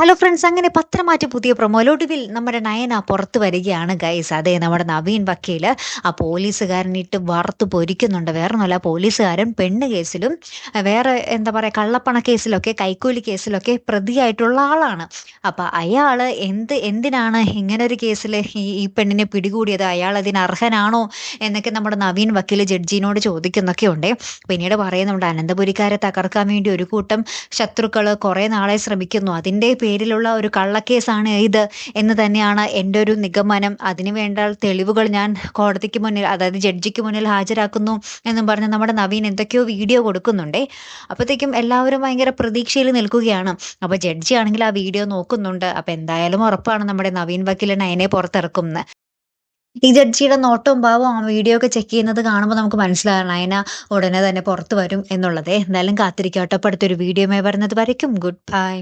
Hello friends, അങ്ങനെ പത്രമാറ്റ് പുതിയ പ്രൊമോയിൽ ഒടുവിൽ നമ്മുടെ നയന പുറത്ത് വരികയാണ് ഗൈസ്. അതെ, നമ്മുടെ നവീൻ വക്കീല് ആ പോലീസുകാരനിട്ട് വറുത്ത് പൊരിക്കുന്നുണ്ട്. വേറൊന്നുമല്ല, പോലീസുകാരൻ പെണ്ണ് കേസിലും വേറെ എന്താ പറയുക, കള്ളപ്പണ കേസിലൊക്കെ കൈക്കൂലി കേസിലൊക്കെ പ്രതിയായിട്ടുള്ള ആളാണ്. അപ്പൊ അയാള് എന്തിനാണ് ഇങ്ങനെ ഒരു കേസിൽ ഈ പെണ്ണിനെ പിടികൂടിയത്, അയാൾ അതിന് അർഹനാണോ എന്നൊക്കെ നമ്മുടെ നവീൻ വക്കീല് ജഡ്ജിനോട് ചോദിക്കുന്നൊക്കെ ഉണ്ട്. പിന്നീട് പറയുന്നുണ്ട്, അനന്തപുരിക്കാരെ തകർക്കാൻ വേണ്ടി ഒരു കൂട്ടം ശത്രുക്കള് കുറെ നാളെ ശ്രമിക്കുന്നു, അതിന്റെ പേരിലുള്ള ഒരു കള്ളക്കേസാണ് ഇത് എന്ന് തന്നെയാണ് എൻ്റെ ഒരു നിഗമനം. അതിനു വേണ്ട തെളിവുകൾ ഞാൻ കോടതിക്ക് മുന്നിൽ, അതായത് ജഡ്ജിക്ക് മുന്നിൽ ഹാജരാക്കുന്നു എന്നും പറഞ്ഞ് നമ്മുടെ നവീൻ എന്തൊക്കെയോ വീഡിയോ കൊടുക്കുന്നുണ്ടേ. അപ്പോഴത്തേക്കും എല്ലാവരും ഭയങ്കര പ്രതീക്ഷയിൽ നിൽക്കുകയാണ്. അപ്പോൾ ജഡ്ജി ആണെങ്കിൽ ആ വീഡിയോ നോക്കുന്നുണ്ട്. അപ്പോൾ എന്തായാലും ഉറപ്പാണ് നമ്മുടെ നവീൻ വക്കീൽ നയനെ പുറത്തിറക്കുമെന്ന്. ഈ ജഡ്ജിയുടെ നോട്ടവും ഭാവവും ആ വീഡിയോ ഒക്കെ ചെക്ക് ചെയ്യുന്നത് കാണുമ്പോൾ നമുക്ക് മനസ്സിലാകണം നയന ഉടനെ തന്നെ പുറത്ത് വരും എന്നുള്ളത്. എന്തായാലും കാത്തിരിക്കട്ടെ. അപ്പോൾ അടുത്തൊരു വീഡിയോയുമായി വരുന്നത് വരയ്ക്കും ഗുഡ് ബൈ.